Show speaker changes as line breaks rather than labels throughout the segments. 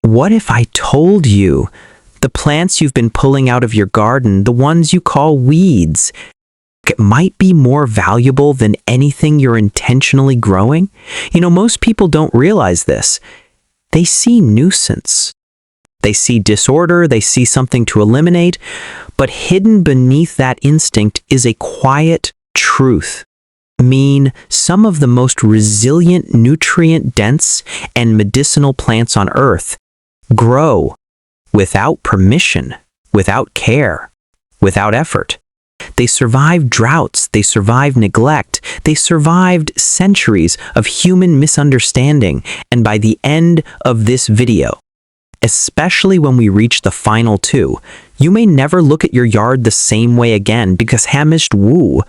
What if I told you the plants you've been pulling out of your garden, the ones you call weeds, it might be more valuable than anything you're intentionally growing? Most people don't realize this. They see nuisance. They see disorder, they see something to eliminate, but hidden beneath that instinct is a quiet truth. Some of the most resilient, nutrient-dense, and medicinal plants on Earth grow without permission, without care, without effort. They survived droughts, they survived neglect, they survived centuries of human misunderstanding, and by the end of this video, especially when we reach the final two, you may never look at your yard the same way again because Hamished Wu,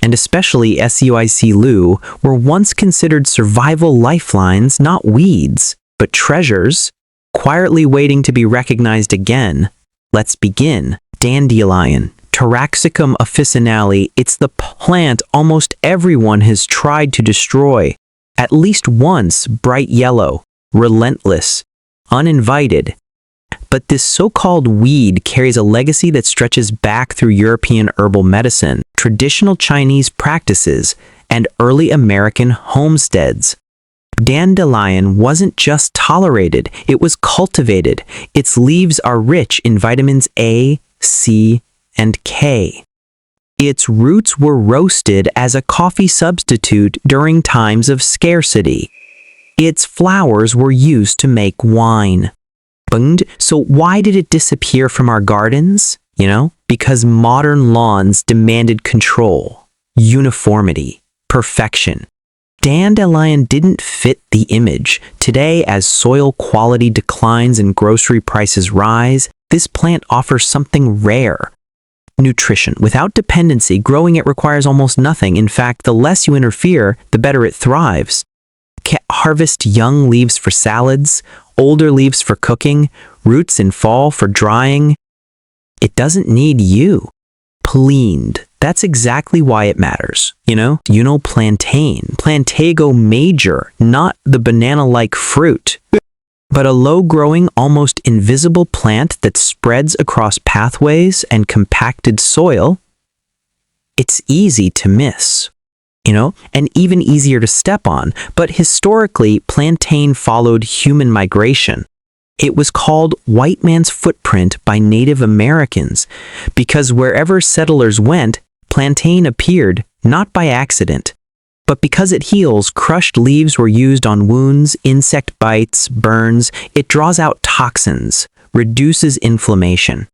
and especially SUIC Lu, were once considered survival lifelines, not weeds, but treasures, quietly waiting to be recognized again. Let's begin. Dandelion, Taraxacum officinale, it's the plant almost everyone has tried to destroy. At least once, bright yellow, relentless, uninvited. But this so-called weed carries a legacy that stretches back through European herbal medicine, traditional Chinese practices, and early American homesteads. Dandelion wasn't just tolerated, it was cultivated. Its leaves are rich in vitamins A, C, and K. Its roots were roasted as a coffee substitute during times of scarcity. Its flowers were used to make wine. So why did it disappear from our gardens? Because modern lawns demanded control, uniformity, perfection. Dandelion didn't fit the image. Today, as soil quality declines and grocery prices rise, this plant offers something rare. Nutrition. Without dependency, growing it requires almost nothing. In fact, the less you interfere, the better it thrives. Harvest young leaves for salads, older leaves for cooking, roots in fall for drying. It doesn't need you. Planed. That's exactly why it matters. Plantain. Plantago major, not the banana-like fruit, but a low-growing, almost invisible plant that spreads across pathways and compacted soil. It's easy to miss. And even easier to step on, but historically, plantain followed human migration. It was called white man's footprint by Native Americans because wherever settlers went, plantain appeared, not by accident. But because it heals, crushed leaves were used on wounds, insect bites, burns. It draws out toxins, reduces inflammation.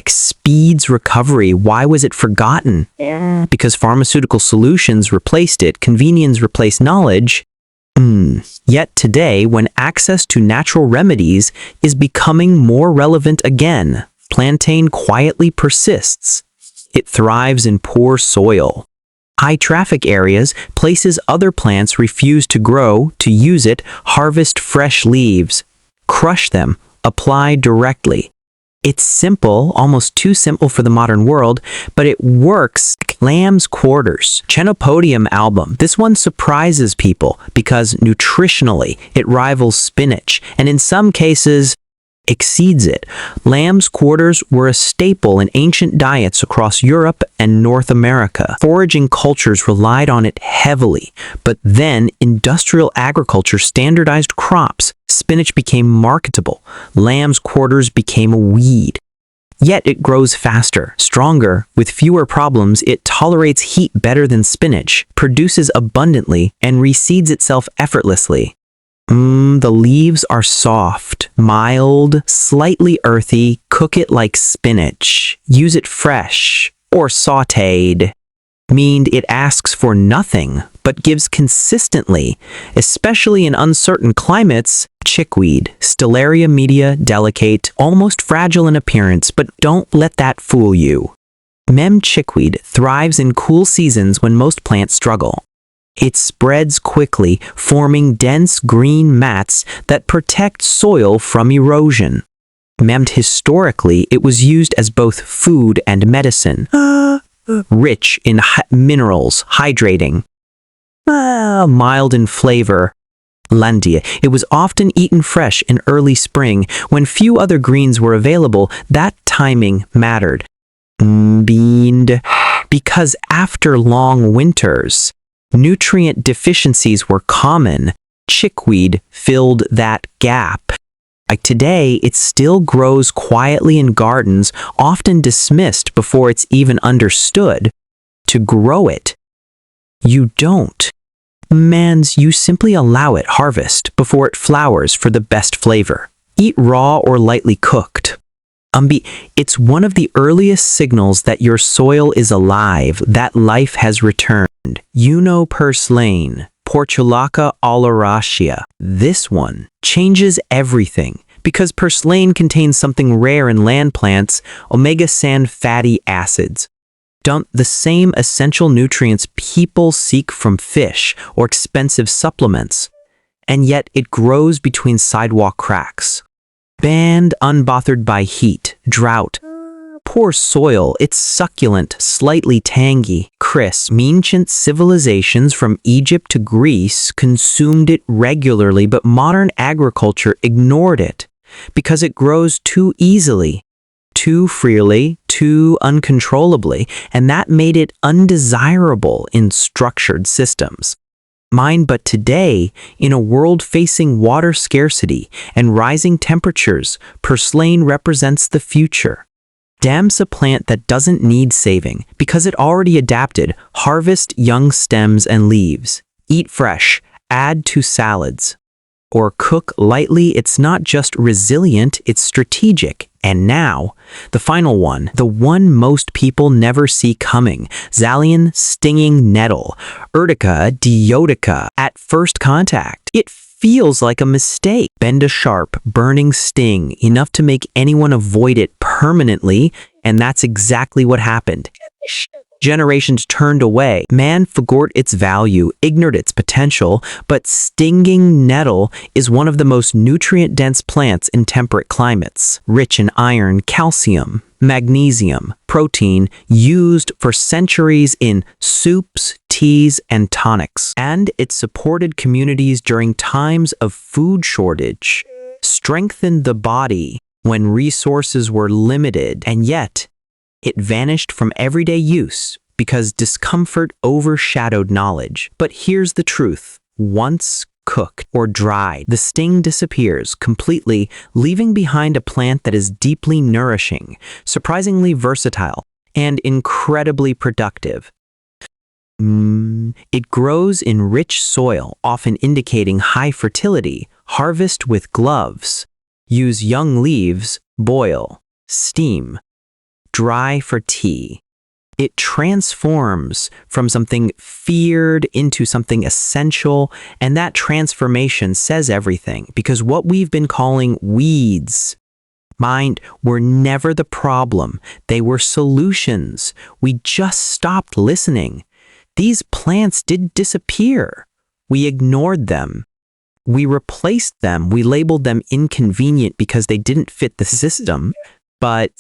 Speeds recovery. Why was it forgotten? Because pharmaceutical solutions replaced it, convenience replaced knowledge. Yet today, when access to natural remedies is becoming more relevant again, plantain quietly persists. It thrives in poor soil. High traffic areas, places other plants refuse to grow, to use it, harvest fresh leaves, crush them, apply directly. It's simple, almost too simple for the modern world, but it works. Lamb's Quarters, Chenopodium album. This one surprises people because nutritionally it rivals spinach and in some cases exceeds it. Lamb's quarters were a staple in ancient diets across Europe and North America. Foraging cultures relied on it heavily, but then industrial agriculture standardized crops. Spinach became marketable. Lamb's quarters became a weed. Yet it grows faster, stronger, with fewer problems. It tolerates heat better than spinach, produces abundantly, and reseeds itself effortlessly. The leaves are soft, mild, slightly earthy. Cook it like spinach. Use it fresh or sautéed. It asks for nothing, but gives consistently, especially in uncertain climates. Chickweed, Stellaria media delicate, almost fragile in appearance, but don't let that fool you. Chickweed thrives in cool seasons when most plants struggle. It spreads quickly, forming dense green mats that protect soil from erosion. Historically, it was used as both food and medicine. Rich in minerals, hydrating. Mild in flavor. Landia. It was often eaten fresh in early spring when few other greens were available. That timing mattered. Beaned. Because after long winters, nutrient deficiencies were common. Chickweed filled that gap. Like today, it still grows quietly in gardens, often dismissed before it's even understood. To grow it, you don't. You simply allow it harvest before it flowers for the best flavor. Eat raw or lightly cooked. It's one of the earliest signals that your soil is alive, that life has returned. Purslane, Portulaca oleracea. This one changes everything because purslane contains something rare in land plants, omega-3 fatty acids. The same essential nutrients people seek from fish or expensive supplements, and yet it grows between sidewalk cracks. Banned, unbothered by heat, drought, poor soil, it's succulent, slightly tangy, crisp. Ancient civilizations from Egypt to Greece consumed it regularly, but modern agriculture ignored it because it grows too easily, too freely, too uncontrollably, and that made it undesirable in structured systems. But today, in a world facing water scarcity and rising temperatures, purslane represents the future. Dam's a plant that doesn't need saving because it already adapted. Harvest young stems and leaves. Eat fresh. Add to salads. Or cook lightly. It's not just resilient, it's strategic. And now, the final one, the one most people never see coming. Zalian stinging nettle. Urtica dioica. At first contact, it feels like a mistake. Bend a sharp, burning sting, enough to make anyone avoid it permanently, and that's exactly what happened. Generations turned away. Man forgot its value, ignored its potential, but stinging nettle is one of the most nutrient-dense plants in temperate climates, rich in iron, calcium, magnesium, protein, used for centuries in soups, teas, and tonics. And it supported communities during times of food shortage, strengthened the body when resources were limited, and yet it vanished from everyday use because discomfort overshadowed knowledge. But here's the truth. Once cooked or dried, the sting disappears completely, leaving behind a plant that is deeply nourishing, surprisingly versatile, and incredibly productive. It grows in rich soil, often indicating high fertility. Harvest with gloves. Use young leaves, boil, steam. Dry for tea. It transforms from something feared into something essential, and that transformation says everything because what we've been calling weeds, were never the problem. They were solutions. We just stopped listening. These plants did disappear. We ignored them. We replaced them. We labeled them inconvenient because they didn't fit the system, but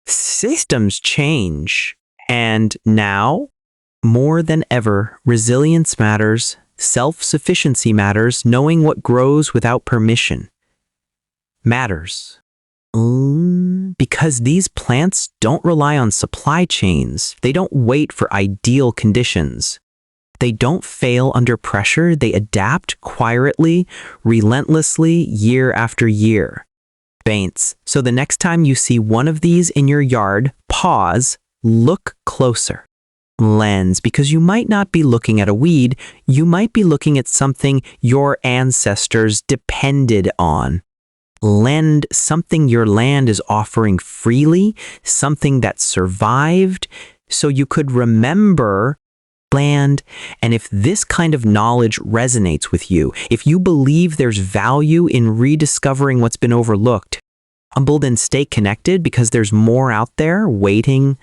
systems change, and now, more than ever, resilience matters, self-sufficiency matters, knowing what grows without permission matters. Because these plants don't rely on supply chains, they don't wait for ideal conditions. They don't fail under pressure, they adapt quietly, relentlessly, year after year. So the next time you see one of these in your yard, pause, look closer. Lens, because you might not be looking at a weed, you might be looking at something your ancestors depended on. Lend something your land is offering freely, something that survived, so you could remember land. And if this kind of knowledge resonates with you, if you believe there's value in rediscovering what's been overlooked, humbled and stay connected because there's more out there waiting.